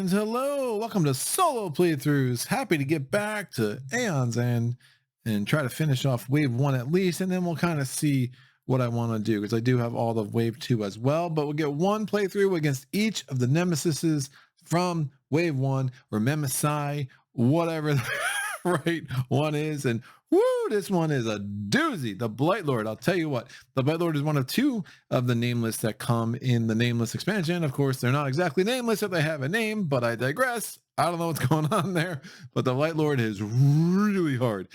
friends, hello, welcome to solo playthroughs. Happy to get back to Aeon's End and try to finish off wave 1 at least, and then we'll kind of see what I want to do, because I do have all of wave 2 as well. But we'll get one playthrough against each of the nemesis from wave 1, or Memesi, whatever the right one is. And woo, this one is a doozy. The Blight Lord, I'll tell you what, the Blight Lord is one of 2 of the Nameless that come in the Nameless expansion. Of course, they're not exactly nameless if they have a name, but I digress. I don't know what's going on there, but the Blight Lord is really hard.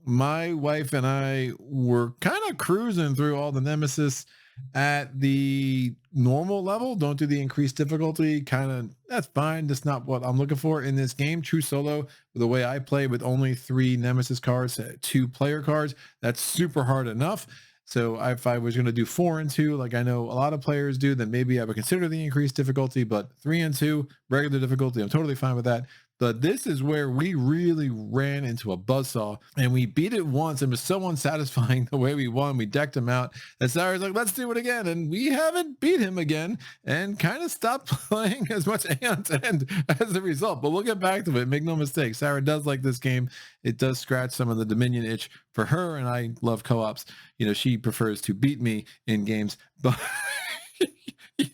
My wife and I were kind of cruising through all the nemesis at the normal level. Don't do the increased difficulty. Kind of, that's fine. That's not what I'm looking for in this game. True solo, the way I play with only 3 nemesis cards, 2 player cards, that's super hard enough. So if I was going to do 4 and 2, like I know a lot of players do, then maybe I would consider the increased difficulty. But 3 and 2, regular difficulty, I'm totally fine with that. But this is where we really ran into a buzzsaw, and we beat it once. It was so unsatisfying the way we won. We decked him out, and Sarah's like, let's do it again. And we haven't beat him again, and kind of stopped playing as much Aeon's End as a result. But we'll get back to it. Make no mistake, Sarah does like this game. It does scratch some of the Dominion itch for her, and I love co-ops. You know, she prefers to beat me in games, but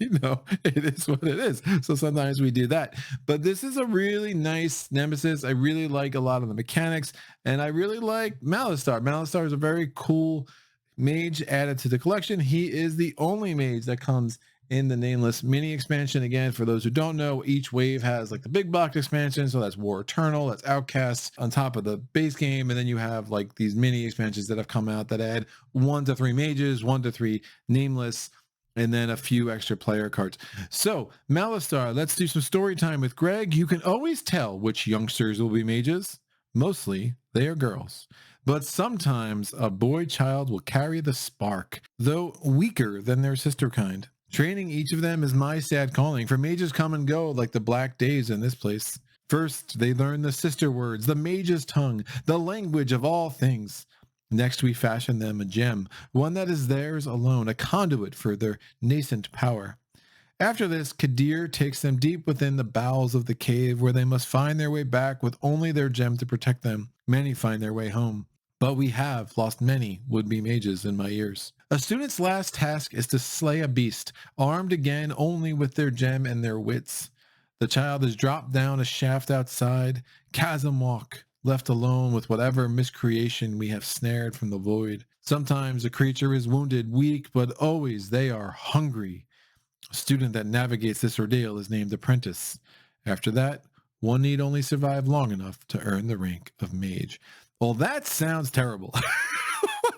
you know, it is what it is. So sometimes we do that. But this is a really nice nemesis. I really like a lot of the mechanics, and I really like Malastar. Malastar is a very cool mage added to the collection. He is the only mage that comes in the Nameless mini expansion. Again, for those who don't know, each wave has like the big box expansion. So that's War Eternal, that's Outcasts on top of the base game. And then you have like these mini expansions that have come out that add 1 to 3 mages, 1 to 3 Nameless, and then a few extra player cards. So Malastar, let's do some story time with Greg. You can always tell which youngsters will be mages. Mostly they are girls, but sometimes a boy child will carry the spark, though weaker than their sister kind. Training each of them is my sad calling, for mages come and go like the black days in this place. First, they learn the sister words, the mage's tongue, the language of all things. Next, we fashion them a gem, one that is theirs alone, a conduit for their nascent power. After this, Kadir takes them deep within the bowels of the cave, where they must find their way back with only their gem to protect them. Many find their way home, but we have lost many would-be mages in my ears. A student's last task is to slay a beast, armed again only with their gem and their wits. The child is dropped down a shaft outside, chasm walk, left alone with whatever miscreation we have snared from the void. Sometimes a creature is wounded, weak, but always they are hungry. A student that navigates this ordeal is named Apprentice. After that, one need only survive long enough to earn the rank of Mage. Well, that sounds terrible.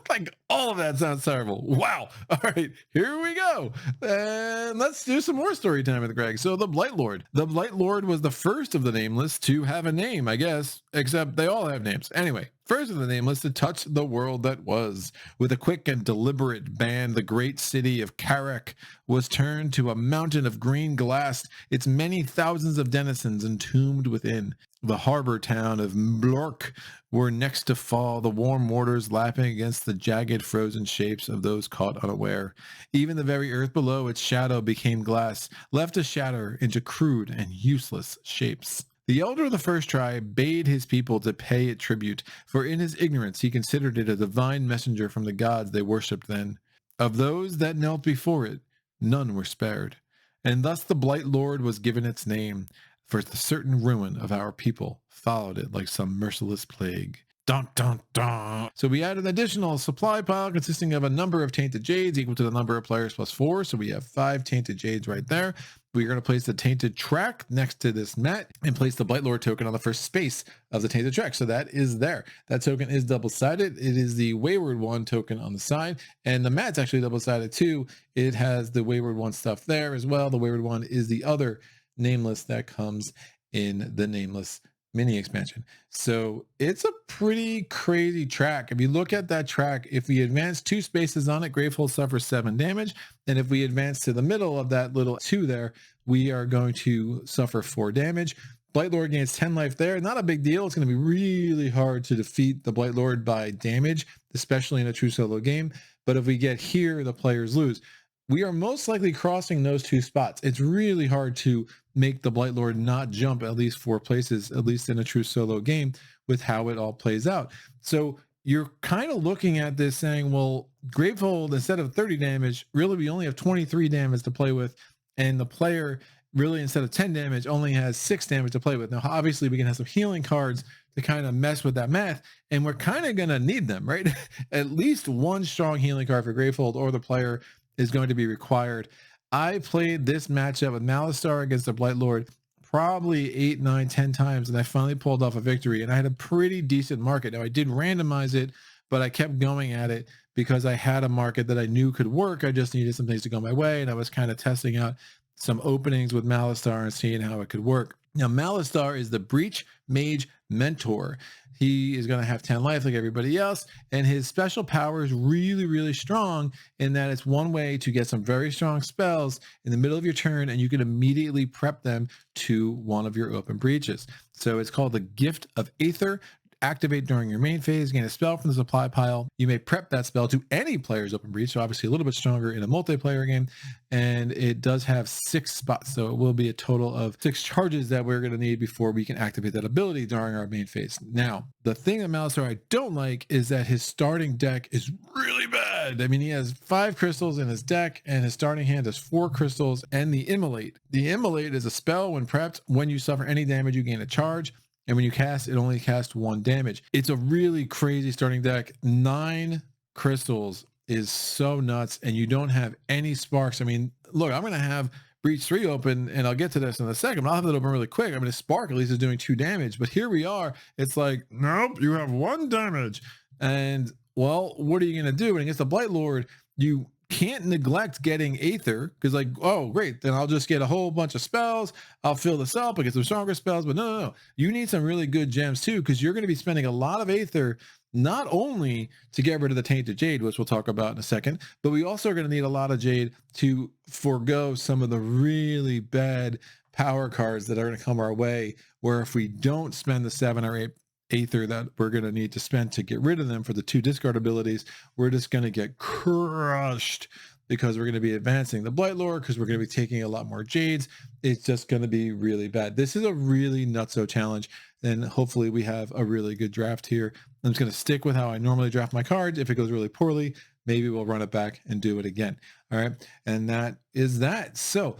Like, all of that sounds terrible. Wow. All right, here we go. And let's do some more story time with Greg. So the Blight Lord. The Blight Lord was the first of the Nameless to have a name, I guess, except they all have names. Anyway, first of the Nameless to touch the world that was. With a quick and deliberate ban, the great city of Karak was turned to a mountain of green glass, its many thousands of denizens entombed within. The harbor town of Mblork were next to fall, the warm waters lapping against the jagged frozen shapes of those caught unaware. Even the very earth below its shadow became glass, left to shatter into crude and useless shapes. The elder of the first tribe bade his people to pay it tribute, for in his ignorance he considered it a divine messenger from the gods they worshipped then. Of those that knelt before it, none were spared, and thus the Blight Lord was given its name, for the certain ruin of our people followed it like some merciless plague. Dun, dun, dun. So we added an additional supply pile consisting of a number of Tainted Jades equal to the number of players plus 4. So we have 5 Tainted Jades right there. We're going to place the Tainted Track next to this mat and place the Blight Lord token on the first space of the Tainted Track. So that is there. That token is double-sided. It is the Wayward One token on the side, and the mat's actually double-sided too. It has the Wayward One stuff there as well. The Wayward One is the other Nameless that comes in the Nameless mini expansion. So it's a pretty crazy track. If you look at that track, if we advance 2 spaces on it, Gravehold suffers 7 damage. And if we advance to the middle of that little 2 there, we are going to suffer 4 damage. Blight Lord gains 10 life there. Not a big deal. It's going to be really hard to defeat the Blight Lord by damage, especially in a true solo game. But if we get here, the players lose. we are most likely crossing those two spots. It's really hard to make the Blight Lord not jump at least 4 places, at least in a true solo game, with how it all plays out. So you're kind of looking at this saying, well, Gravehold, instead of 30 damage, really we only have 23 damage to play with. And the player really, instead of 10 damage, only has 6 damage to play with. Now, obviously, we can have some healing cards to kind of mess with that math, and we're kind of going to need them, right? At least one strong healing card for Gravehold or the player is going to be required. I played this matchup with Malastar against the Blight Lord probably 8, 9, 10 times, and I finally pulled off a victory, and I had a pretty decent market. Now, I did randomize it, but I kept going at it because I had a market that I knew could work. I just needed some things to go my way, and I was kind of testing out some openings with Malastar and seeing how it could work. Now, Malastar is the Breach Mage Mentor. He is going to have 10 life like everybody else, and his special power is really, really strong in that it's one way to get some very strong spells in the middle of your turn, and you can immediately prep them to one of your open breaches. So it's called the Gift of Aether. Activate during your main phase, gain a spell from the supply pile. You may prep that spell to any player's open breach, so obviously a little bit stronger in a multiplayer game. And it does have 6 spots, so it will be a total of 6 charges that we're going to need before we can activate that ability during our main phase. Now, the thing that Malastar I don't like is that his starting deck is really bad. I mean, he has 5 crystals in his deck, and his starting hand has 4 crystals and the Immolate. The Immolate is a spell when prepped. When you suffer any damage, you gain a charge. And when you cast, it only casts 1 damage. It's a really crazy starting deck. 9 crystals is so nuts, and you don't have any sparks. I mean, look, I'm going to have Breach 3 open, and I'll get to this in a second, but I'll have that open really quick. I mean, a spark at least is doing 2 damage, but here we are. It's like, nope, you have 1 damage. And, well, what are you going to do? And against the Blight Lord, you can't neglect getting Aether, because like, oh great, then I'll just get a whole bunch of spells, I'll fill this up, I get some stronger spells. But no, you need some really good gems too, because you're going to be spending a lot of Aether, not only to get rid of the Tainted Jade, which we'll talk about in a second, but we also are going to need a lot of Jade to forego some of the really bad power cards that are going to come our way, where if we don't spend the 7 or 8 Aether that we're going to need to spend to get rid of them for the 2 discard abilities, we're just going to get crushed, because we're going to be advancing the Blight Lord, because we're going to be taking a lot more Jades. It's just going to be really bad. This is a really nutso challenge, and hopefully we have a really good draft here. I'm just going to stick with how I normally draft my cards. If it goes really poorly, maybe we'll run it back and do it again. All right, and that is that. So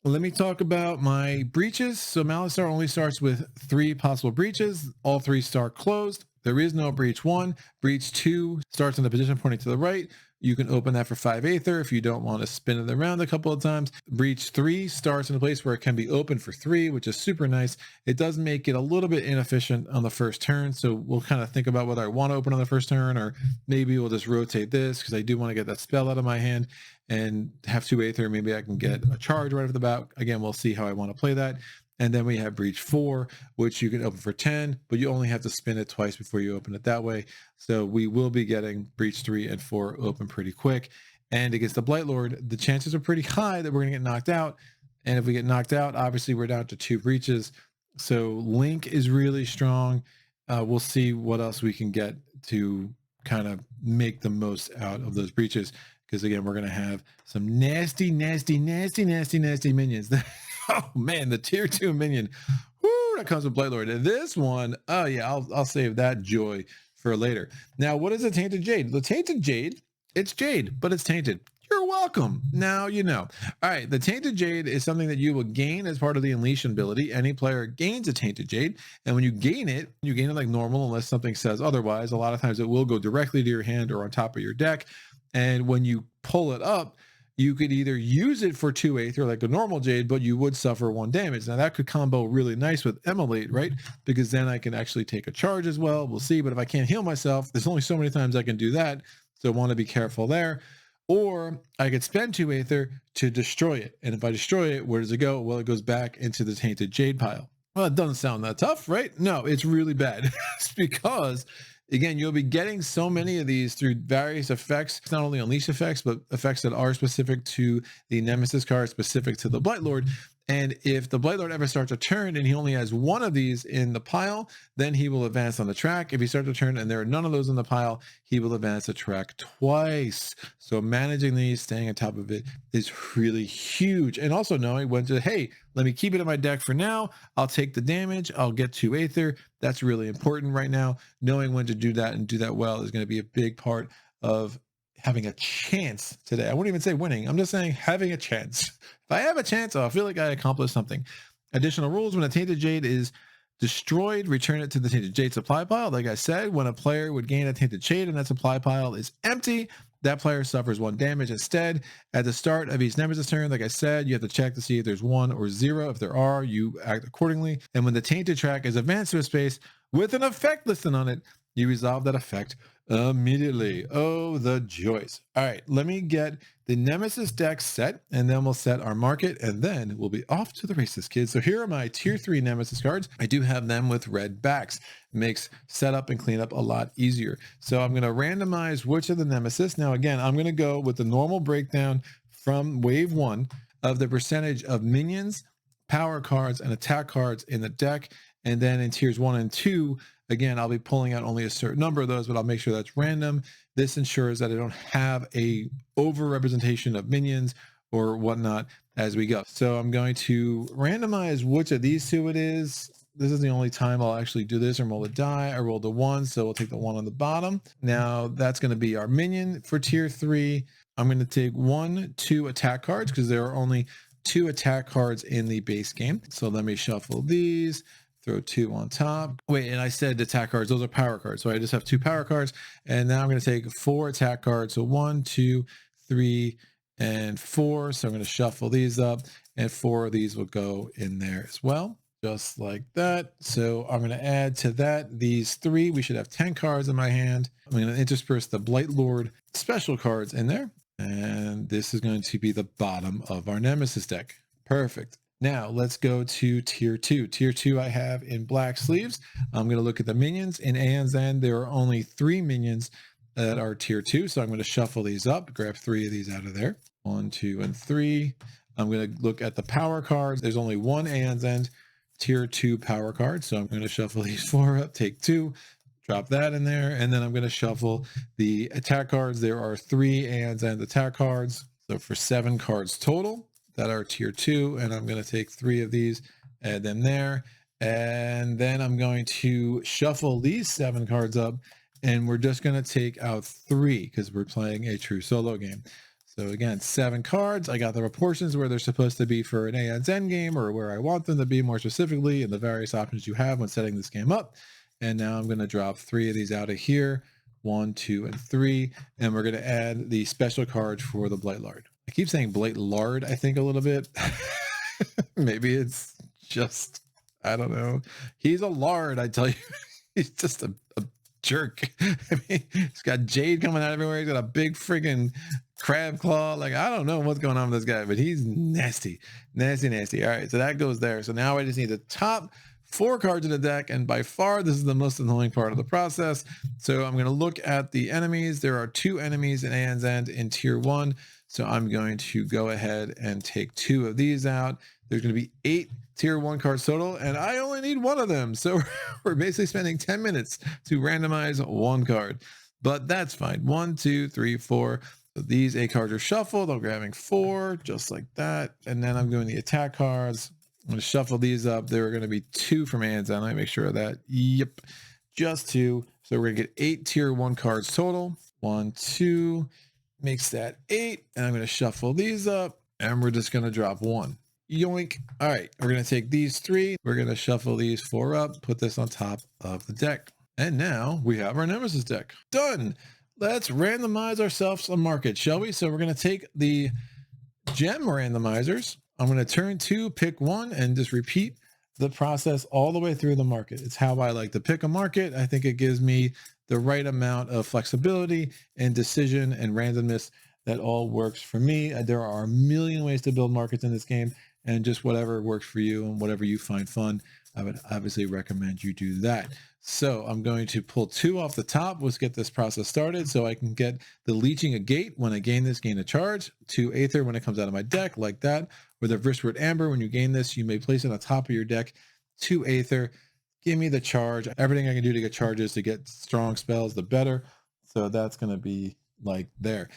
let me talk about my breaches. So Malastar only starts with 3 possible breaches. All 3 start closed. There is no breach 1. Breach 2 starts in the position pointing to the right. You can open that for 5 Aether if you don't want to spin it around a couple of times. Breach 3 starts in a place where it can be open for 3, which is super nice. It does make it a little bit inefficient on the first turn, so we'll kind of think about whether I want to open on the first turn, or maybe we'll just rotate this, because I do want to get that spell out of my hand and have 2 Aether. Maybe I can get a charge right off the bat. Again, we'll see how I want to play that. And then we have Breach 4, which you can open for 10, but you only have to spin it twice before you open it that way. So we will be getting Breach 3 and 4 open pretty quick. And against the Blight Lord, the chances are pretty high that we're going to get knocked out. And if we get knocked out, obviously we're down to 2 breaches. So Link is really strong. We'll see what else we can get to kind of make the most out of those breaches. Because again, we're going to have some nasty minions. Oh man, the tier 2 minion. Woo, that comes with Blight Lord. And this one, oh yeah, I'll save that joy for later. Now, what is a Tainted Jade? The Tainted Jade, it's Jade, but it's tainted. You're welcome. Now you know. All right, the Tainted Jade is something that you will gain as part of the Unleash ability. Any player gains a Tainted Jade, and when you gain it like normal, unless something says otherwise. A lot of times it will go directly to your hand or on top of your deck. And when you pull it up, you could either use it for 2 Aether like a normal Jade, but you would suffer 1 damage. Now that could combo really nice with Immolate, right? Because then I can actually take a charge as well. We'll see. But if I can't heal myself, there's only so many times I can do that. So I want to be careful there. Or I could spend 2 Aether to destroy it. And if I destroy it, where does it go? Well, it goes back into the Tainted Jade pile. Well, it doesn't sound that tough, right? No, it's really bad. It's because, again, you'll be getting so many of these through various effects, not only Unleash effects, but effects that are specific to the Nemesis card, specific to the Blight Lord. And if the Blight Lord ever starts a turn and he only has one of these in the pile, then he will advance on the track. If he starts a turn and there are none of those in the pile, he will advance the track twice. So managing these, staying on top of it is really huge. And also knowing when to, hey, let me keep it in my deck for now. I'll take the damage. I'll get 2 Aether. That's really important right now. Knowing when to do that and do that well is going to be a big part of having a chance today. I wouldn't even say winning. I'm just saying having a chance. If I have a chance, I feel like I accomplished something. Additional rules: when a Tainted Jade is destroyed, return it to the Tainted Jade supply pile. Like I said, when a player would gain a Tainted Jade and that supply pile is empty, that player suffers 1 damage instead. At the start of each Nemesis turn, like I said, you have to check to see if there's 1 or 0. If there are, you act accordingly. And when the Tainted track is advanced to a space with an effect listed on it, you resolve that effect immediately. Oh, the joys. All right, let me get the Nemesis deck set, and then we'll set our market, and then we'll be off to the races, kids. So here are my tier 3 Nemesis cards. I do have them with red backs. Makes setup and cleanup a lot easier. So I'm going to randomize which of the Nemesis. Now, again, I'm going to go with the normal breakdown from wave 1 of the percentage of minions, power cards, and attack cards in the deck. And then in tiers 1 and 2, again, I'll be pulling out only a certain number of those, but I'll make sure that's random. This ensures that I don't have a over-representation of minions or whatnot as we go. So I'm going to randomize which of these 2 it is. This is the only time I'll actually do this or roll a die. I rolled a 1, so we'll take the 1 on the bottom. Now that's going to be our minion for tier 3. I'm going to take 1, 2 attack cards because there are only 2 attack cards in the base game. So let me shuffle these. Throw 2 on top. Wait, and I said attack cards. Those are power cards. So I just have 2 power cards. And now I'm going to take 4 attack cards. So 1, 2, 3, and 4. So I'm going to shuffle these up. And 4 of these will go in there as well. Just like that. So I'm going to add to that these 3. We should have 10 cards in my hand. I'm going to intersperse the Blight Lord special cards in there. And this is going to be the bottom of our Nemesis deck. Perfect. Now let's go to tier 2. Tier 2 I have in black sleeves. I'm going to look at the minions. In Aeon's End, there are only 3 minions that are tier 2. So I'm going to shuffle these up, grab 3 of these out of there. 1, 2, and 3. I'm going to look at the power cards. There's only 1 Aeon's End tier 2 power card. So I'm going to shuffle these 4 up, take 2, drop that in there. And then I'm going to shuffle the attack cards. There are 3 Aeon's End attack cards. So for 7 cards total that are tier 2, and I'm going to take 3 of these, add them there, and then I'm going to shuffle these 7 cards up, and we're just going to take out 3 because we're playing a true solo game. So again, 7 cards. I got the proportions where they're supposed to be for an Aeon's End game, or where I want them to be more specifically, and the various options you have when setting this game up. And now I'm going to drop 3 of these out of here, 1, 2, and 3, and we're going to add the special card for the Blight Lord. I keep saying Blight Lord, I think, a little bit. Maybe it's just, I don't know. He's a lard, I tell you. He's just a jerk. I mean, he's got jade coming out everywhere. He's got a big friggin' crab claw. Like, I don't know what's going on with this guy, but he's nasty. Nasty, nasty. All right, so that goes there. So now I just need the top 4 cards in the deck, and by far this is the most annoying part of the process. So I'm going to look at the enemies. There are 2 enemies in Aeon's End in tier 1. So I'm going to go ahead and take 2 of these out. There's going to be 8 tier 1 cards total, and I only need 1 of them. So we're basically spending 10 minutes to randomize 1 card, but that's fine. 1, 2, 3, 4. So these 8 cards are shuffled. I'm grabbing 4 just like that. And then I'm doing the attack cards. I'm going to shuffle these up. There are going to be 2 from Aeon's End. Let me make sure of that. Yep, just 2. So we're going to get 8 tier 1 cards total. 1, 2. Makes that 8, and I'm going to shuffle these up, and we're just going to drop 1. Yoink. All right, we're going to take these 3. We're going to shuffle these 4 up, put this on top of the deck. And now we have our Nemesis deck. Done. Let's randomize ourselves a market, shall we? So we're going to take the gem randomizers. I'm going to turn 2, pick 1, and just repeat the process all the way through the market. It's how I like to pick a market. I think it gives me the right amount of flexibility and decision and randomness that all works for me. There are a million ways to build markets in this game, and just whatever works for you and whatever you find fun I would obviously recommend you do that. So I'm going to pull 2 off the top. Let's get this process started so I can get the Leeching a Gate. When I gain this, gain a charge. 2 Aether when it comes out of my deck, like that. Or the Wristward Amber, when you gain this, you may place it on top of your deck. 2 Aether. Give me the charge. Everything I can do to get charges to get strong spells, the better. So that's going to be like there.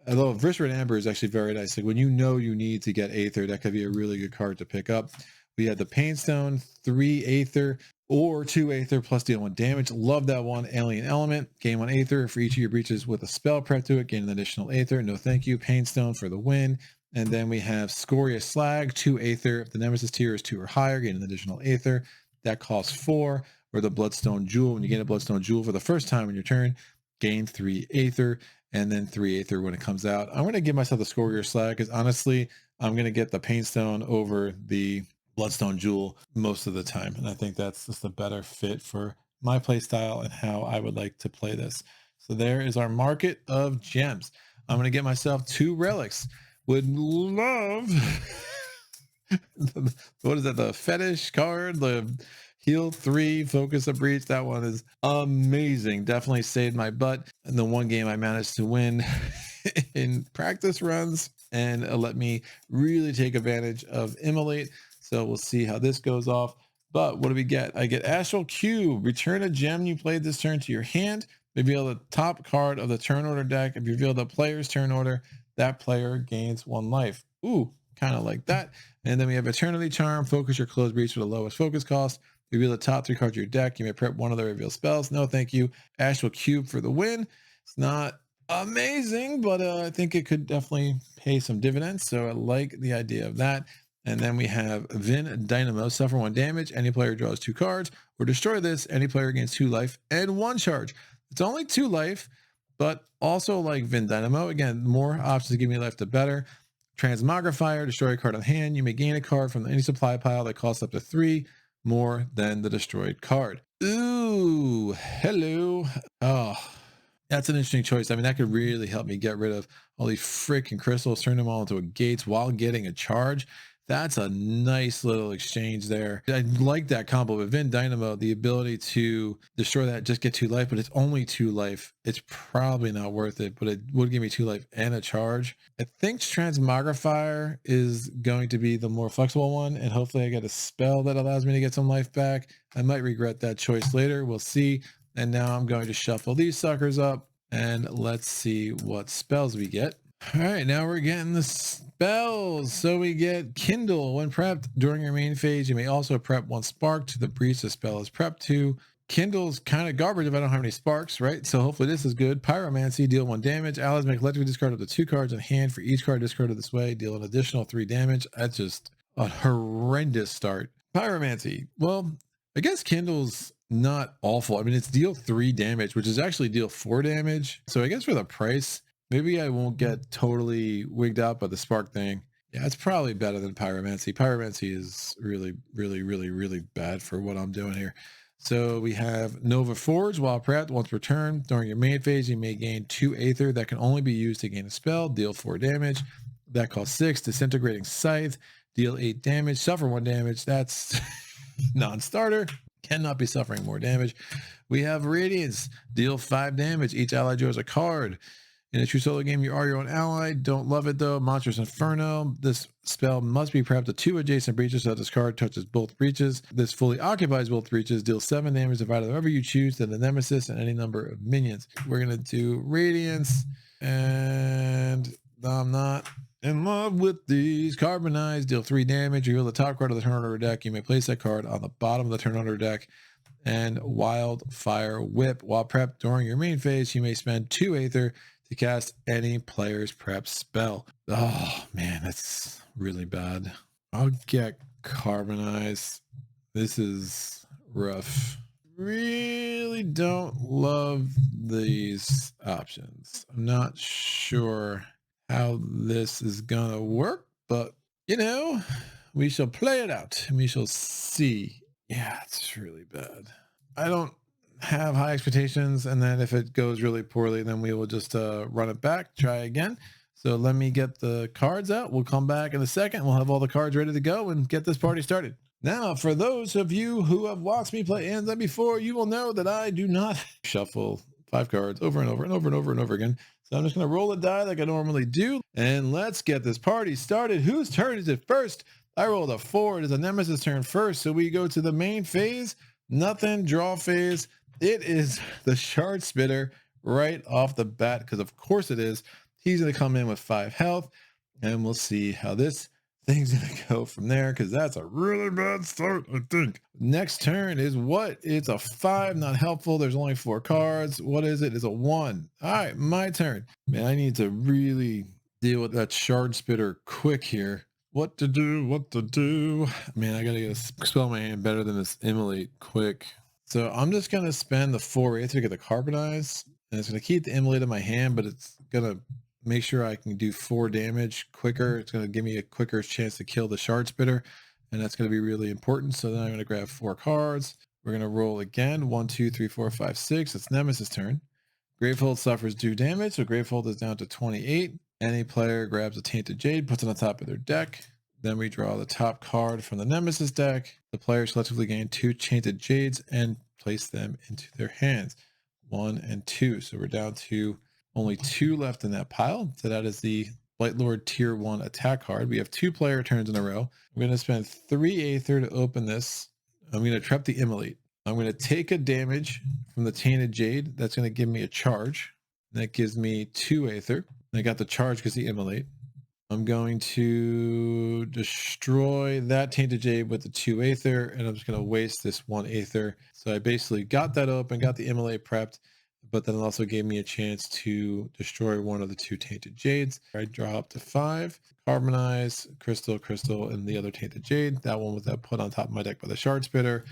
Although Wristward Amber is actually very nice. Like when you know you need to get Aether, that could be a really good card to pick up. We had the Painstone, 3 Aether, or 2 Aether plus deal 1 damage. Love that one. Alien Element, gain 1 Aether for each of your breaches with a spell prep to it. Gain an additional Aether. No thank you. Painstone for the win. And then we have Scorious Slag, 2 Aether. If the Nemesis tier is 2 or higher, gain an additional Aether. That costs 4. Or the Bloodstone Jewel. When you gain a Bloodstone Jewel for the first time on your turn, gain 3 Aether. And then 3 Aether when it comes out. I'm going to give myself the Scorious Slag because honestly, I'm going to get the Painstone over the Bloodstone Jewel most of the time. And I think that's just a better fit for my play style and how I would like to play this. So there is our market of gems. I'm going to get myself 2 relics. Would love what is that, the fetish card, the heal 3, focus a breach. That one is amazing. Definitely saved my butt in the one game I managed to win in practice runs, and let me really take advantage of Immolate. So we'll see how this goes off. But what do we get? I get Astral Cube. Return a gem you played this turn to your hand. Reveal the top card of the turn order deck. If you reveal the player's turn order, that player gains 1 life. Ooh, kind of like that. And then we have Eternity Charm. Focus your closed breach for the lowest focus cost. Reveal the top 3 cards of your deck. You may prep one of the reveal spells. No, thank you. Astral Cube for the win. It's not amazing, but I think it could definitely pay some dividends. So I like the idea of that. And then we have Vin Dynamo. Suffer 1 damage. Any player draws 2 cards. Or destroy this. Any player gains 2 life and 1 charge. It's only 2 life, but also like Vin Dynamo. Again, more options to give me life, the better. Transmogrifier. Destroy a card on hand. You may gain a card from any supply pile that costs up to 3 more than the destroyed card. Ooh, hello. Oh, that's an interesting choice. I mean, that could really help me get rid of all these freaking crystals, turn them all into a gates while getting a charge. That's a nice little exchange there. I like that combo. With Vin Dynamo, the ability to destroy that, just get 2 life, but it's only 2 life. It's probably not worth it, but it would give me 2 life and a charge. I think Transmogrifier is going to be the more flexible one, and hopefully I get a spell that allows me to get some life back. I might regret that choice later. We'll see. And now I'm going to shuffle these suckers up, and let's see what spells we get. All right, now we're getting the spells. So we get Kindle. When prepped during your main phase, you may also prep 1 spark to the breach the spell is prepped to. Kindle's kind of garbage if I don't have any sparks, right? So hopefully this is good. Pyromancy, deal 1 damage. Allies make electric discard up to 2 cards in hand. For each card discarded this way, deal an additional 3 damage. That's just a horrendous start. Pyromancy. Well, I guess Kindle's not awful. I mean, it's deal 3 damage, which is actually deal 4 damage. So I guess for the price, maybe I won't get totally wigged out by the spark thing. Yeah, it's probably better than Pyromancy. Pyromancy is really, really, really, really bad for what I'm doing here. So we have Nova Forge. While prepped, once returned during your main phase, you may gain 2 Aether that can only be used to gain a spell. Deal 4 damage. That costs 6. Disintegrating Scythe. Deal 8 damage. Suffer 1 damage. That's non-starter. Cannot be suffering more damage. We have Radiance. Deal 5 damage. Each ally draws a card. In a true solo game, you are your own ally. Don't love it though. Monstrous Inferno. This spell must be prepped to 2 adjacent breaches so that this card touches both breaches. This fully occupies both breaches. Deals 7 damage divided wherever you choose to the Nemesis and any number of minions. We're going to do Radiance. And I'm not in love with these. Carbonize. Deal 3 damage. Reveal the top card of the turn order deck. You may place that card on the bottom of the turn order deck. And Wildfire Whip. While prepped during your main phase, you may spend 2 Aether to cast any player's prep spell. Oh man, that's really bad. I'll get Carbonize. This is rough. Really don't love these options. I'm not sure how this is gonna work, but you know, we shall play it out and we shall see. Yeah, it's really bad. I don't have high expectations, and then if it goes really poorly, then we will just run it back, try again. So let me get the cards out. We'll come back in a second. We'll have all the cards ready to go and get this party started. Now, for those of you who have watched me play Aeon before, you will know that I do not shuffle 5 cards over and over and over and over and over again. So I'm just going to roll a die like I normally do. And let's get this party started. Whose turn is it first? I rolled a 4. It is a Nemesis turn first. So we go to the main phase. Nothing. Draw phase. It is the Shard Spitter right off the bat, because of course it is. He's going to come in with 5 health. And we'll see how this thing's gonna go from there, because that's a really bad start, I think. Next turn is what? It's a 5, not helpful. There's only 4 cards. What is it? It's a 1. All right, my turn. Man, I need to really deal with that Shard Spitter quick here. What to do? What to do? Man, I gotta get a spell in my hand better than this Immolate quick. So I'm just gonna spend the 4 Aether to get the Carbonize, and it's gonna keep the Immolate in my hand, but it's gonna make sure I can do 4 damage quicker. It's going to give me a quicker chance to kill the Shard Spitter, and that's going to be really important. So then I'm going to grab 4 cards. We're going to roll again. 1, 2, 3, 4, 5, 6. It's Nemesis turn. Gravehold suffers 2 damage, so Gravehold is down to 28. Any player grabs a Tainted Jade, puts it on top of their deck. Then we draw the top card from the Nemesis deck. The players collectively gain 2 Tainted Jades and place them into their hands. 1 and 2. So we're down to only 2 left in that pile. So that is the Blight Lord tier 1 attack card. We have 2 player turns in a row. I'm going to spend 3 Aether to open this. I'm going to trap the Immolate. I'm going to take a damage from the Tainted Jade. That's going to give me a charge. That gives me 2 Aether. I got the charge because the Immolate. I'm going to destroy that Tainted Jade with the 2 Aether, and I'm just going to waste this 1 Aether. So I basically got that open, got the Immolate prepped, but then it also gave me a chance to destroy one of the 2 Tainted Jades. I draw up to 5, Carbonize, Crystal, and the other Tainted Jade. That one was put on top of my deck by the Shard Spitter.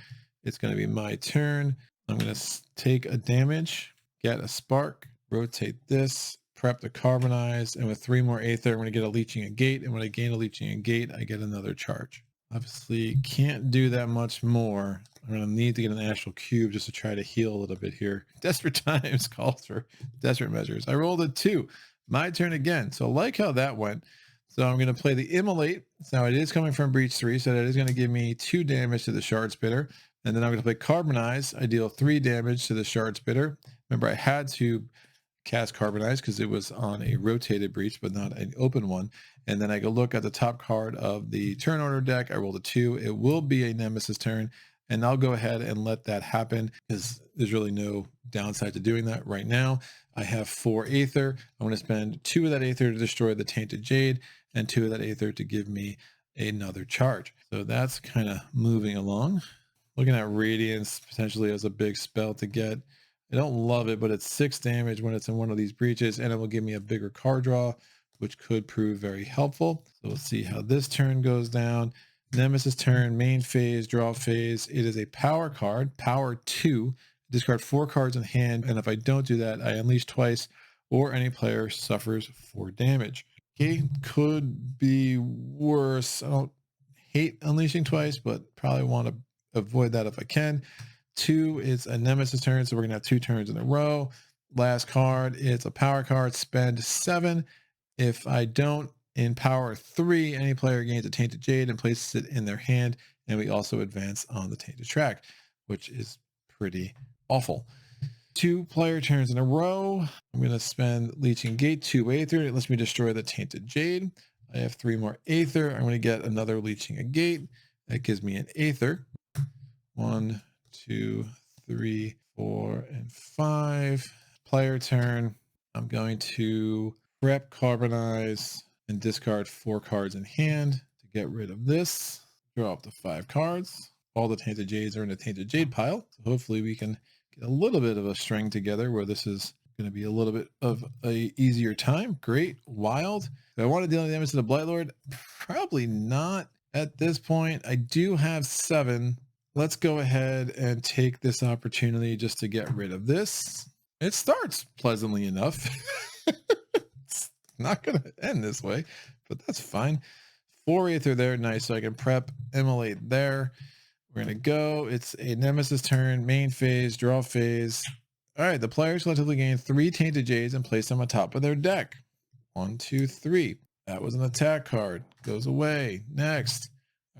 It's going to be my turn. I'm going to take a damage, get a spark, rotate this, prep the Carbonize, and with 3 more Aether, I'm going to get a Leeching a Gate, and when I gain a Leeching a Gate, I get another charge. Obviously, can't do that much more. I'm going to need to get an Astral Cube just to try to heal a little bit here. Desperate times calls for desperate measures. I rolled a 2. My turn again. So like how that went. So I'm going to play the Immolate. Now it is coming from Breach 3, so that is going to give me 2 damage to the Shard Spitter. And then I'm going to play Carbonize. I deal 3 damage to the Shard Spitter. Remember, I had to cast Carbonize because it was on a rotated breach, but not an open one. And then I go look at the top card of the turn order deck. I rolled a 2. It will be a Nemesis turn, and I'll go ahead and let that happen because there's really no downside to doing that right now. I have 4 Aether. I'm going to spend 2 of that Aether to destroy the Tainted Jade and 2 of that Aether to give me another charge. So that's kind of moving along. Looking at Radiance potentially as a big spell to get. I don't love it, but it's 6 damage when it's in one of these breaches, and it will give me a bigger card draw, which could prove very helpful. So we'll see how this turn goes down. Nemesis turn, main phase, draw phase. It is a power card, power 2. Discard 4 cards in hand, and if I don't do that, I unleash twice, or any player suffers 4 damage. Okay, could be worse. I don't hate unleashing twice, but probably want to avoid that if I can. 2 is a Nemesis turn, so we're going to have 2 turns in a row. Last card, it's a power card, spend 7. If I don't, in power 3, any player gains a Tainted Jade and places it in their hand, and we also advance on the Tainted track, which is pretty awful. 2 player turns in a row. I'm going to spend Leeching Gate, 2 Aether. It lets me destroy the Tainted Jade. I have 3 more Aether. I'm going to get another Leeching a Gate. That gives me an Aether. 1, 2, 3, 4, and 5. Player turn. I'm going to prep, Carbonize, and discard 4 cards in hand to get rid of this. Draw up to 5 cards. All the Tainted Jades are in the Tainted Jade pile. So hopefully we can get a little bit of a string together where this is going to be a little bit of a easier time. Great. Wild. Do I want to deal damage to the Blight Lord? Probably not at this point. I do have 7. Let's go ahead and take this opportunity just to get rid of this. It starts pleasantly enough. It's not going to end this way, but that's fine. 4 Aether there. Nice. So I can prep, Immolate there. We're going to go. It's a Nemesis turn, main phase, draw phase. All right. The players collectively gain 3 Tainted Jades and place them on top of their deck. 1, 2, 3. That was an attack card. Goes away. Next.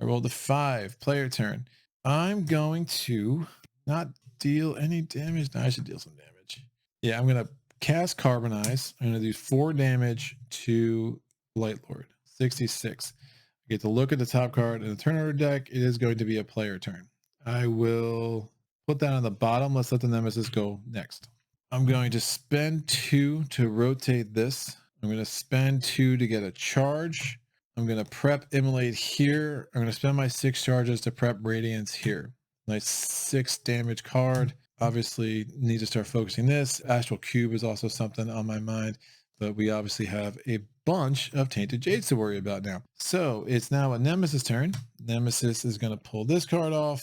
I rolled a 5, player turn. I'm going to not deal any damage. No, I should deal some damage. Yeah, I'm going to cast Carbonize. I'm going to do 4 damage to Blight Lord. 66. I get to look at the top card in the turn order deck. It is going to be a player turn. I will put that on the bottom. Let's let the Nemesis go next. I'm going to spend 2 to rotate this. I'm going to spend 2 to get a charge. I'm going to prep Immolate here. I'm going to spend my 6 charges to prep Radiance here. Nice 6 damage card. Obviously need to start focusing this. Astral Cube is also something on my mind, but we obviously have a bunch of Tainted Jades to worry about now. So it's now a Nemesis turn. Nemesis is going to pull this card off.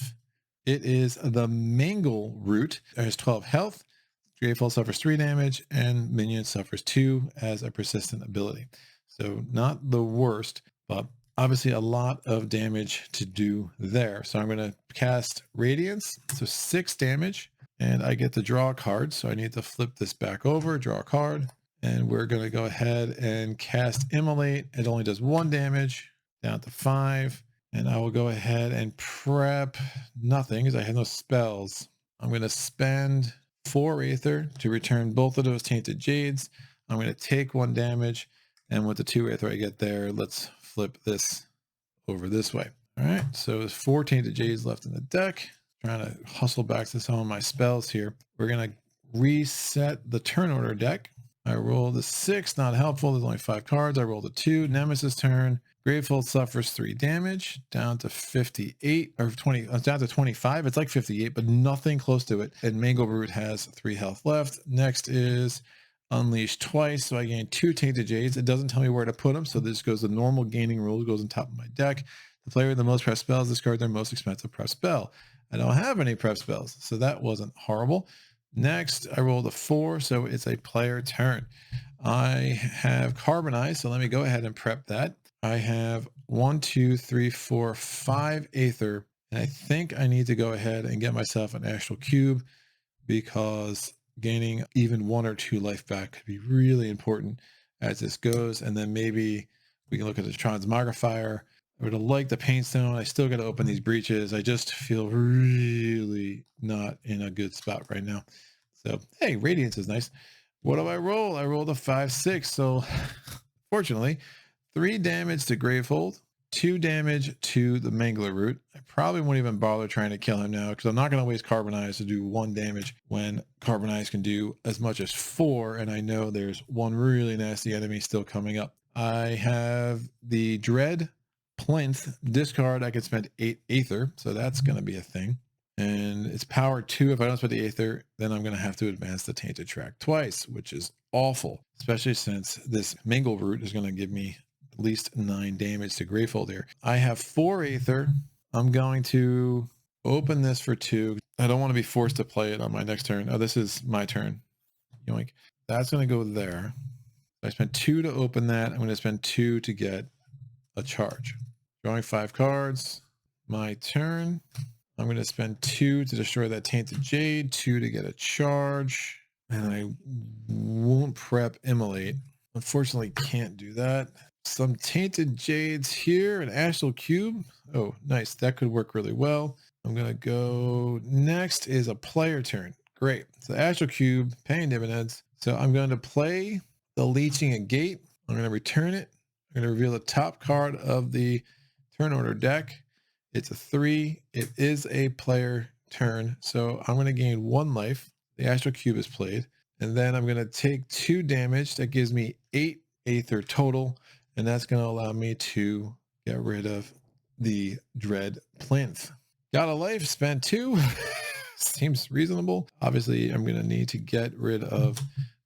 It is the Mangle Root. There's 12 health. Gravehold suffers 3 damage, and Minion suffers 2 as a persistent ability. So not the worst, but obviously a lot of damage to do there. So I'm going to cast Radiance, so 6 damage, and I get to draw a card. So I need to flip this back over, draw a card, and we're going to go ahead and cast Immolate. It only does 1 damage, down to 5, and I will go ahead and prep nothing because I have no spells. I'm going to spend 4 Aether to return both of those Tainted Jades. I'm going to take 1 damage, and with the 2 Aether I get there, let's flip this over this way. All right, so there's 4 Tainted Jades left in the deck. Trying to hustle back to some of my spells here. We're going to reset the turn order deck. I rolled a 6, not helpful. There's only 5 cards. I rolled a 2. Nemesis turn. Gravehold suffers 3 damage, down to 58 or 20, down to 25. It's like 58, but nothing close to it. And Mangle Root has 3 health left. Next is Unleash twice, so I gain 2 Tainted Jades. It doesn't tell me where to put them, so this goes the normal gaining rule. It goes on top of my deck. The player with the most prep spells discard their most expensive prep spell. I don't have any prep spells, so that wasn't horrible. Next, I rolled a 4, so it's a player turn. I have Carbonized, so let me go ahead and prep that. I have 1, 2, 3, 4, 5 Aether, and I think I need to go ahead and get myself an Astral Cube because gaining even 1 or 2 life back could be really important as this goes. And then maybe we can look at the Transmogrifier. I would have liked the Painstone. I still got to open these breaches. I just feel really not in a good spot right now. So, hey, Radiance is nice. What do I roll? I rolled a 5, 6. So, fortunately, 3 damage to Gravehold, 2 damage to the Mangler Root. I probably won't even bother trying to kill him now because I'm not going to waste Carbonize to do 1 damage when Carbonize can do as much as 4. And I know there's one really nasty enemy still coming up. I have the Dread Plinth. Discard, I can spend 8 Aether. So that's going to be a thing. And it's power 2. If I don't spend the Aether, then I'm going to have to advance the Tainted Track twice, which is awful, especially since this Mangle Root is going to give me at least 9 damage to Gravehold here. I have 4 Aether. I'm going to open this for 2. I don't want to be forced to play it on my next turn. Oh, this is my turn. Yoink. That's going to go there. I spent 2 to open that. I'm going to spend 2 to get a charge. Drawing 5 cards. My turn. I'm going to spend 2 to destroy that Tainted Jade, 2 to get a charge, and I won't prep Immolate. Unfortunately, can't do that. Some Tainted Jades here, an Astral Cube. Oh, nice. That could work really well. I'm going to go next is a player turn. Great. So Astral Cube, paying dividends. So I'm going to play the Leeching a Gate. I'm going to return it. I'm going to reveal the top card of the turn order deck. It's a 3. It is a player turn. So I'm going to gain 1 life. The Astral Cube is played. And then I'm going to take 2 damage. That gives me 8 Aether total. And that's going to allow me to get rid of the Dread Plinth. Got a life, spent 2. Seems reasonable. Obviously, I'm going to need to get rid of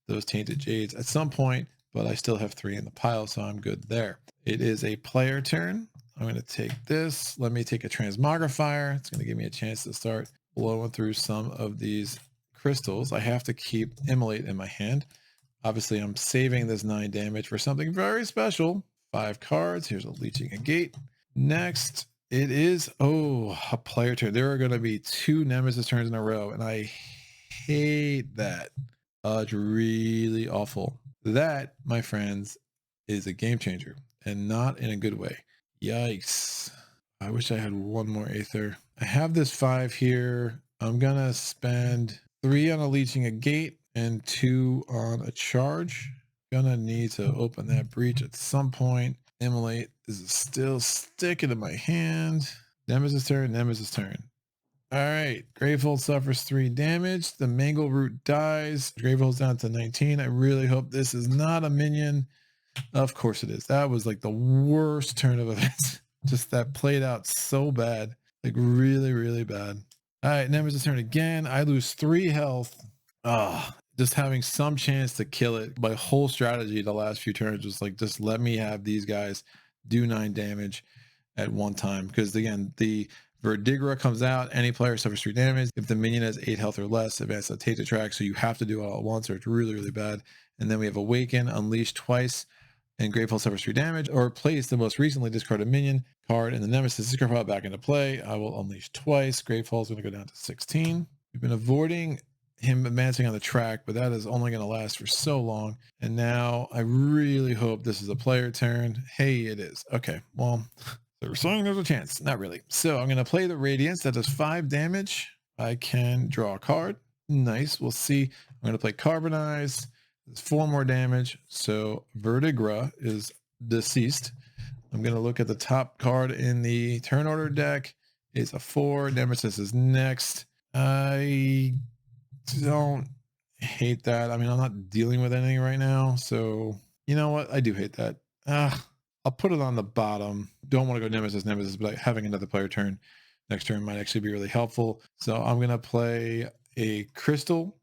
those Tainted Jades at some point, but I still have 3 in the pile, so I'm good there. It is a player turn. I'm going to take this. Let me take a Transmogrifier. It's going to give me a chance to start blowing through some of these crystals. I have to keep Immolate in my hand. Obviously, I'm saving this 9 damage for something very special. 5 cards. Here's a Leeching a Gate. Next, it is, a player turn. There are going to be 2 Nemesis turns in a row, and I hate that. It's really awful. That, my friends, is a game changer, and not in a good way. Yikes. I wish I had one more Aether. I have this 5 here. I'm gonna spend 3 on a leeching a gate and 2 on a charge. Gonna need to open that breach at some point. Immolate is still sticking in my hand. Nemesis turn, Nemesis turn. All right, Gravehold suffers 3 damage. The Mangle Root dies. Gravehold's down to 19. I really hope this is not a minion. Of course it is. That was like the worst turn of events. Just that played out so bad. Like really, really bad. All right, Nemesis turn again. I lose 3 health. Just having some chance to kill it. My whole strategy the last few turns was like, just let me have these guys do 9 damage at one time. Because again, the Verdigra comes out, any player suffers 3 damage. If the minion has 8 health or less, advance the Tainted track. So you have to do it all at once or it's really, really bad. And then we have Awaken, Unleash twice, and Gravehold suffers 3 damage, or place the most recently discarded minion card in the Nemesis discard pile back into play. I will Unleash twice. Gravehold's going to go down to 16. We've been avoiding him advancing on the track, but that is only going to last for so long. And now I really hope this is a player turn. Hey, it is. Okay, well, so we're saying there's a chance. Not really. So I'm going to play the Radiance. That does 5 damage. I can draw a card. Nice. We'll see. I'm going to play Carbonize. There's 4 more damage. So Verdigra is deceased. I'm going to look at the top card in the turn order deck. It's a 4. Nemesis is next. I don't hate that. I mean, I'm not dealing with anything right now. So you know what? I do hate that. I'll put it on the bottom. Don't want to go Nemesis, but having another player turn next turn might actually be really helpful. So I'm going to play a Crystal.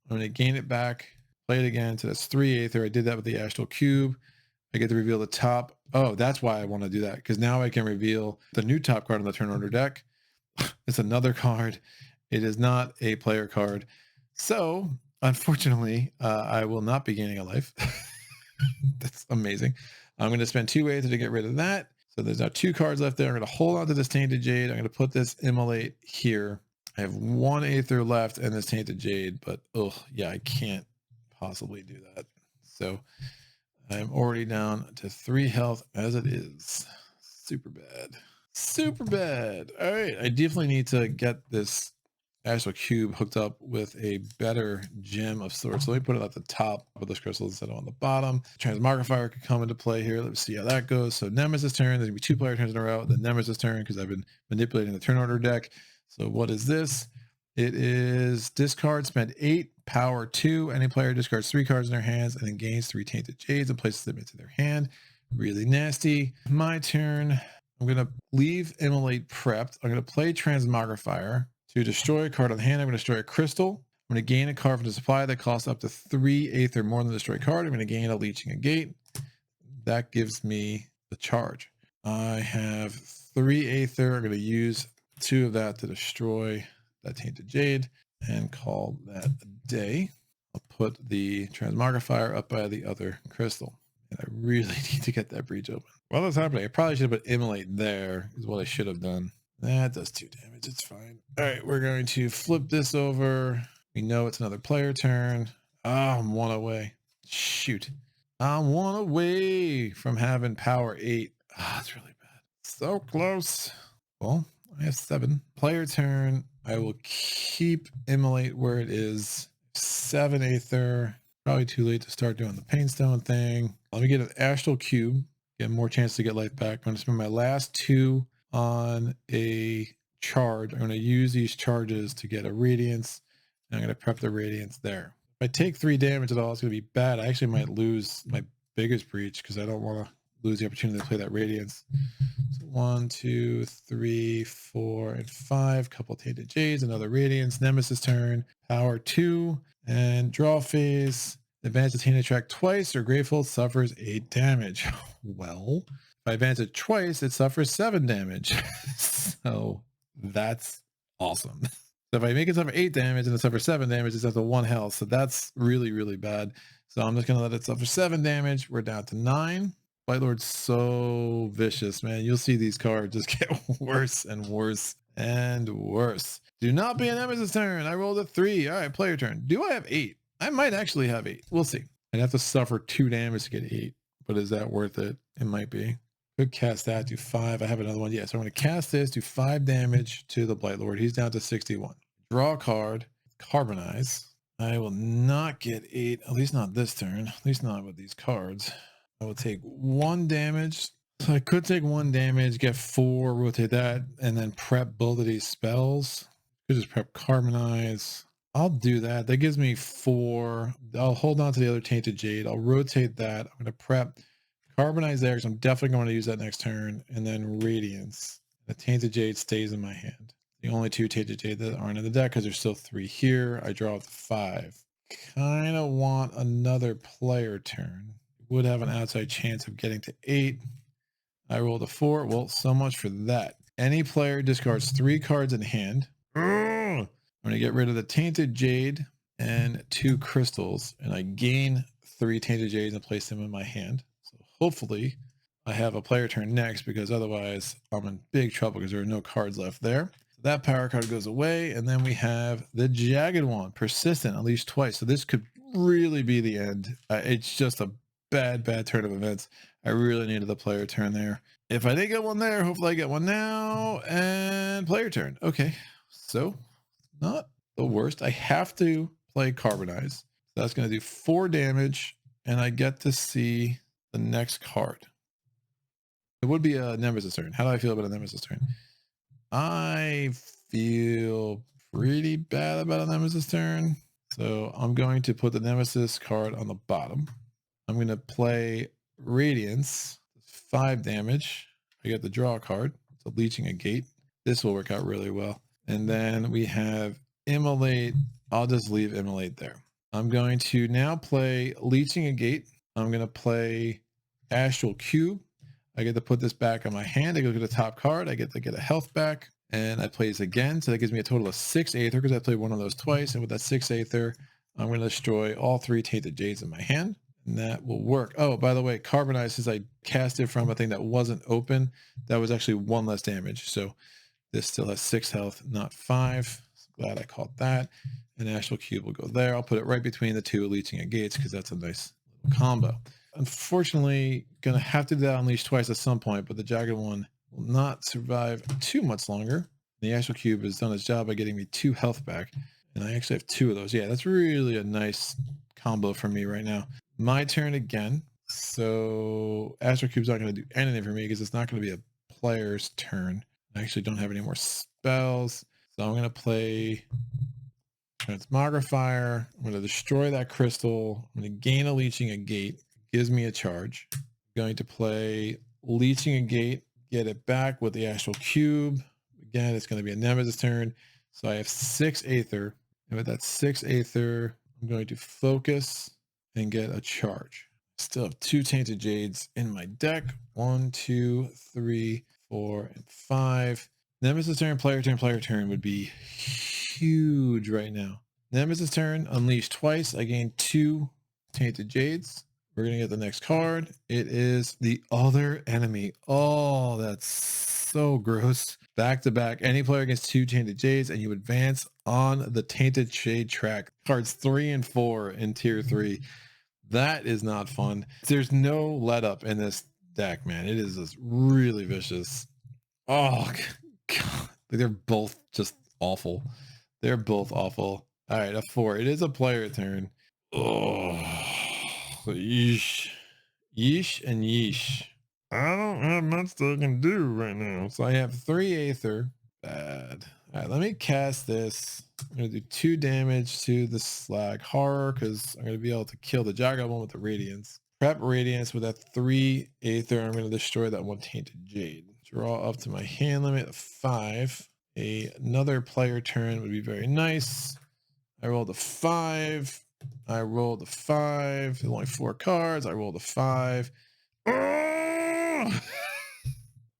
I'm going to gain it back. Play it again. So that's 3 Aether. I did that with the Astral Cube. I get to reveal the top. Oh, that's why I want to do that. Because now I can reveal the new top card on the turn order deck. It's another card. It is not a player card. So, unfortunately, I will not be gaining a life. That's amazing. I'm going to spend 2 Aether to get rid of that. So there's now 2 cards left there. I'm going to hold on to this Tainted Jade. I'm going to put this Immolate here. I have 1 Aether left and this Tainted Jade, but oh yeah, I can't possibly do that. So I'm already down to 3 health as it is. Super bad. Super bad. All right. I definitely need to get this Astral Cube hooked up with a better gem of sorts. So let me put it at the top of this crystal instead of on the bottom. Transmogrifier could come into play here. Let's see how that goes. So Nemesis turn. There's going to be 2 player turns in a row. The Nemesis turn because I've been manipulating the turn order deck. So what is this? It is discard, spend 8, power 2. Any player discards 3 cards in their hands and then gains 3 Tainted Jades and places them into their hand. Really nasty. My turn. I'm going to leave Immolate prepped. I'm going to play Transmogrifier. To destroy a card on hand, I'm going to destroy a crystal. I'm going to gain a card from the supply that costs up to 3 Aether more than the destroy card. I'm going to gain a Leeching a Gate. That gives me the charge. I have 3 Aether. I'm going to use 2 of that to destroy that Tainted Jade and call that a day. I'll put the Transmogrifier up by the other crystal. And I really need to get that breach open. While that's happening, I probably should have put Immolate there, is what I should have done. That does 2 damage. It's fine. All right, we're going to flip this over. We know it's another player turn. Oh, I'm 1 away. Shoot. I'm 1 away from having power 8. That's really bad. So close. Well, I have 7. Player turn. I will keep Immolate where it is. 7 Aether. Probably too late to start doing the Painstone thing. Let me get an Astral Cube. Get more chance to get life back. I'm going to spend my last 2 on a charge. I'm going to use these charges to get a Radiance. And I'm going to prep the Radiance there. If I take 3 damage at all, it's going to be bad. I actually might lose my biggest breach because I don't want to lose the opportunity to play that Radiance. So 1, 2, 3, 4, and 5. Couple Tainted Jades, another Radiance. Nemesis turn. Power 2. And draw phase. Advance the Tainted track twice or Gravehold suffers 8 damage. Well, if I advance it twice, it suffers 7 damage. So that's awesome. So if I make it suffer 8 damage and it suffers 7 damage, it's at the 1 health. So that's really, really bad. So I'm just going to let it suffer 7 damage. We're down to 9. Blight Lord's so vicious, man. You'll see these cards just get worse and worse and worse. Do not be a Nemesis turn. I rolled a 3. All right, player turn. Do I have 8? I might actually have 8. We'll see. I'd have to suffer 2 damage to get 8. But is that worth it? It might be. Could cast that, do 5. I have another one. Yeah, so I'm going to cast this, do 5 damage to the Blight Lord. He's down to 61. Draw a card, carbonize. I will not get 8, at least not this turn, at least not with these cards. I will take 1 damage. So I could take 1 damage, get 4, rotate that, and then prep both of these spells. Could just prep carbonize. I'll do that. That gives me 4. I'll hold on to the other Tainted Jade. I'll rotate that. I'm going to prep carbonize there because I'm definitely going to use that next turn. And then Radiance. The Tainted Jade stays in my hand. The only 2 Tainted Jade that aren't in the deck because there's still 3 here. I draw up to 5. Kind of want another player turn. Would have an outside chance of getting to 8. I rolled a 4. Well, so much for that. Any player discards 3 cards in hand. I'm going to get rid of the Tainted Jade and 2 crystals, and I gain 3 Tainted Jades and place them in my hand. So hopefully I have a player turn next, because otherwise I'm in big trouble because there are no cards left there. So that power card goes away, and then we have the Jagged One, persistent, unleash twice. So this could really be the end. It's just a bad turn of events. I really needed the player turn there. If I didn't get one there, hopefully I get one now. And player turn. Okay, so not the worst. I have to play carbonize. So that's going to do 4 damage, and I get to see the next card. It would be a Nemesis turn. How do I feel about a Nemesis turn? I feel pretty bad about a Nemesis turn. So I'm going to put the Nemesis card on the bottom. I'm going to play Radiance. 5 damage. I get the draw card. So leeching a gate. This will work out really well. And then we have Immolate. I'll just leave Immolate there. I'm going to now play Leeching a Gate. I'm going to play Astral Cube. I get to put this back on my hand. I go to the top card. I get to get a health back. And I play this again. So that gives me a total of 6 Aether because I played one of those twice. And with that 6 Aether, I'm going to destroy all 3 Tainted Jades in my hand. And that will work. Oh, by the way, carbonize, since I cast it from a thing that wasn't open, that was actually 1 less damage. So this still has 6 health, not 5. Glad I caught that. And Astral Cube will go there. I'll put it right between the 2 Leeching at Gates because that's a nice little combo. Unfortunately, gonna have to do that Unleash twice at some point, but the Jagged One will not survive too much longer. The Astral Cube has done its job by getting me 2 health back. And I actually have 2 of those. Yeah, that's really a nice combo for me right now. My turn again. So Astral Cube's not going to do anything for me because it's not going to be a player's turn. I actually don't have any more spells. So I'm going to play Transmogrifier. I'm going to destroy that crystal. I'm going to gain a Leeching a Gate. It gives me a charge. I'm going to play Leeching a Gate. Get it back with the Astral Cube. Again, it's going to be a Nemesis turn. So I have 6 Aether. And with that 6 Aether, I'm going to focus and get a charge. Still have 2 Tainted Jades in my deck. 1, 2, 3, 4, and 5. Nemesis turn, player turn would be huge right now. Nemesis turn, unleash twice. I gain 2 Tainted Jades. We're going to get the next card. It is the other enemy. Oh, that's so gross. Back to back. Any player gets 2 Tainted Jades, and you advance on the Tainted Jade track. Cards 3 and 4 in tier 3. That is not fun. There's no let up in this deck, man. It is just really vicious. Oh, God. They're both just awful. They're both awful. All right, a 4. It is a player turn. Oh, yeesh. Yeesh and yeesh. I don't have much that I can do right now. So I have 3 Aether. Bad. All right, let me cast this. I'm going to do 2 damage to the Slag Horror because I'm going to be able to kill the Jagged One with the Radiance. Prep Radiance with that 3 Aether. I'm going to destroy that 1 Tainted Jade. Draw up to my hand limit of 5. Another player turn would be very nice. I rolled a 5. I rolled a 5. There's only 4 cards. I rolled a 5.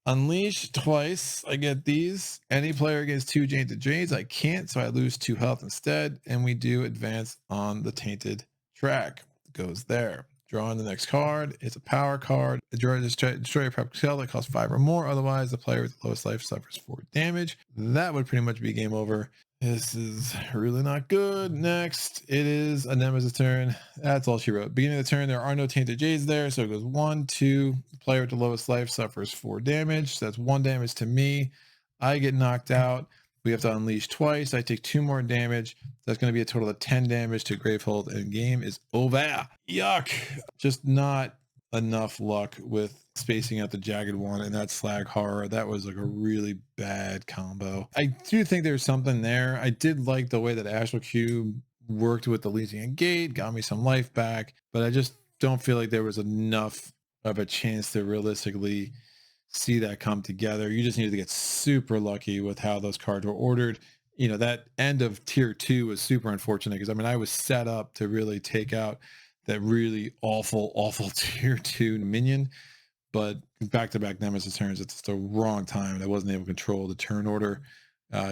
Unleash twice. I get these. Any player gets 2 Tainted Jades. I can't, so I lose 2 health instead. And we do advance on the Tainted track. It goes there. Drawing the next card. It's a power card. Destroy a prep spell that costs 5 or more. Otherwise, the player with the lowest life suffers 4 damage. That would pretty much be game over. This is really not good. Next, it is a Nemesis turn. That's all she wrote. Beginning of the turn, there are no Tainted Jades there. So it goes 1, 2. Player with the lowest life suffers 4 damage. So that's 1 damage to me. I get knocked out. We have to unleash twice. I take 2 more damage. That's going to be a total of 10 damage to Gravehold, and game is over. Yuck. Just not enough luck with spacing out the jagged one and that slag horror. That was like a really bad combo. I do think there's something there. I did like the way that Astral Cube worked with the Elysian Gate, got me some life back, but I just don't feel like there was enough of a chance to realistically see that come together. You just needed to get super lucky with how those cards were ordered. You know, that end of tier 2 was super unfortunate because I mean, I was set up to really take out that really awful tier 2 minion, but back-to-back Nemesis turns, it's the wrong time, and I wasn't able to control the turn order.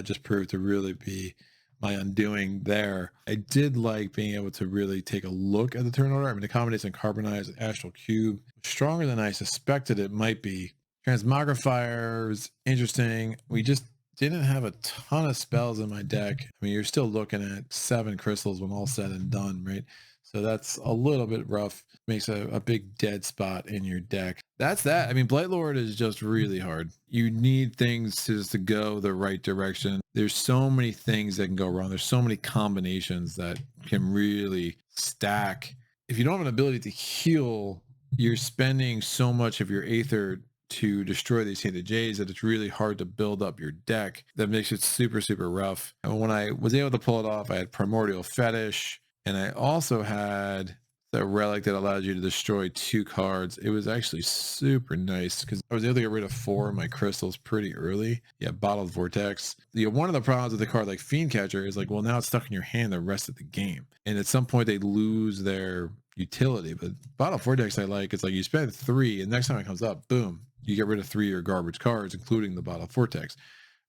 Just proved to really be my undoing there. I did like being able to really take a look at the turn order. I mean, the combination Carbonized and Astral Cube stronger than I suspected it might be. Transmogrifier is interesting. We just didn't have a ton of spells in my deck. I mean, you're still looking at 7 crystals when all said and done, right? So that's a little bit rough. Makes a big dead spot in your deck. That's that. I mean, Blight Lord is just really hard. You need things to go the right direction. There's so many things that can go wrong. There's so many combinations that can really stack. If you don't have an ability to heal, you're spending so much of your Aether to destroy these Tainted Jades that it's really hard to build up your deck. That makes it super rough. And when I was able to pull it off, I had Primordial Fetish, and I also had the relic that allows you to destroy 2 cards. It was actually super nice because I was able to get rid of 4 of my crystals pretty early. Yeah, Bottled Vortex. One of the problems with the card like Fiend Catcher is like, well, now it's stuck in your hand the rest of the game. And at some point they lose their utility. But Bottled Vortex I like. It's like you spend 3 and next time it comes up, boom, you get rid of 3 of your garbage cards, including the Bottled Vortex.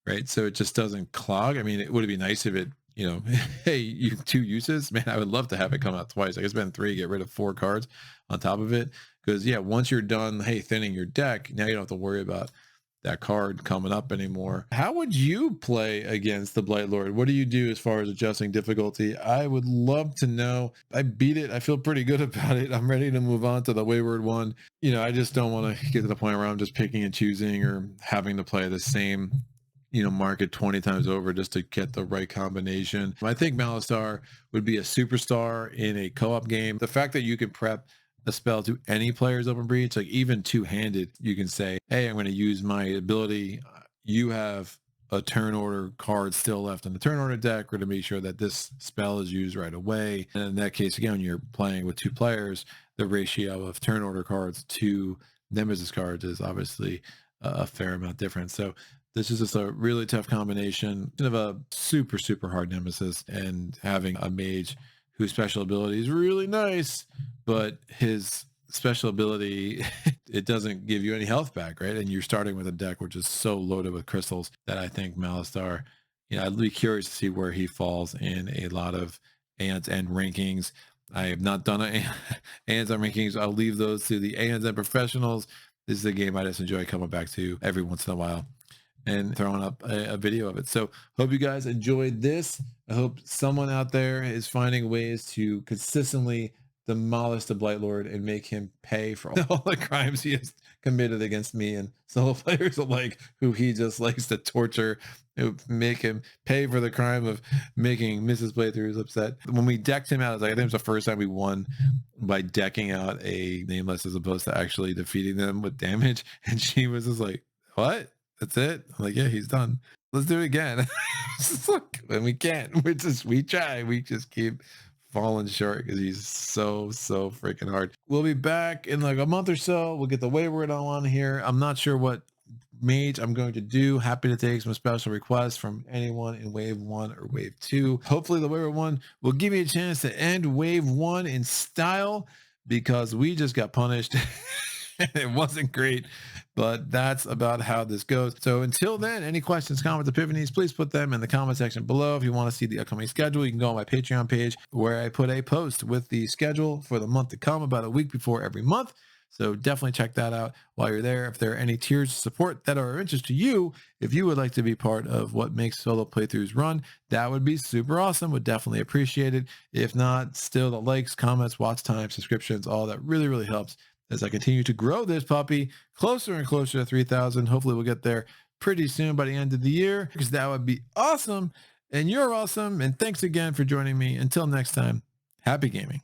Right. So it just doesn't clog. I mean, it would be nice if it, you know, hey, you 2 uses, man, I would love to have it come out twice. I could spend 3, get rid of 4 cards on top of it. Because yeah, once you're done, hey, thinning your deck, now you don't have to worry about that card coming up anymore. How would you play against the Blight Lord? What do you do as far as adjusting difficulty? I would love to know. I beat it. I feel pretty good about it. I'm ready to move on to the Wayward one. You know, I just don't want to get to the point where I'm just picking and choosing or having to play the same, you know, market 20 times over just to get the right combination. I think Malastar would be a superstar in a co-op game. The fact that you can prep a spell to any player's open breach, like even two-handed, you can say, hey, I'm going to use my ability. You have a turn order card still left in the turn order deck. We're going to make sure that this spell is used right away. And in that case, again, you're playing with 2 players, the ratio of turn order cards to nemesis cards is obviously a fair amount different. So this is just a really tough combination of a super hard nemesis and having a mage whose special ability is really nice, but his special ability, it doesn't give you any health back, right? And you're starting with a deck which is so loaded with crystals that I think Malastar, you know, I'd be curious to see where he falls in a lot of Aeon's End rankings. I have not done Aeon's End rankings. I'll leave those to the Aeon's End professionals. This is a game I just enjoy coming back to every once in a while and throwing up a video of it. So hope you guys enjoyed this. I hope someone out there is finding ways to consistently demolish the Blight Lord and make him pay for all the crimes he has committed against me and solo players alike, who he just likes to torture, who make him pay for the crime of making Mrs. Playthroughs upset. When we decked him out, I think it was the first time we won by decking out a Nameless as opposed to actually defeating them with damage. And she was just like, what? That's it? I'm like, yeah, he's done. Let's do it again. And we can't. We try. We just keep falling short because he's so freaking hard. We'll be back in like a month or so. We'll get the Wayward on here. I'm not sure what mage I'm going to do. Happy to take some special requests from anyone in wave 1 or wave 2. Hopefully the Wayward one will give me a chance to end wave 1 in style, because we just got punished. It wasn't great, but that's about how this goes. So until then, any questions, comments, epiphanies, please put them in the comment section below. If you want to see the upcoming schedule, you can go on my Patreon page where I put a post with the schedule for the month to come about a week before every month. So definitely check that out while you're there. If there are any tiers of support that are of interest to you, if you would like to be part of what makes solo playthroughs run, that would be super awesome. Would definitely appreciate it. If not, still the likes, comments, watch time, subscriptions, all that really, really helps as I continue to grow this puppy closer and closer to 3,000. Hopefully we'll get there pretty soon by the end of the year, because that would be awesome. And you're awesome. And thanks again for joining me. Until next time, happy gaming.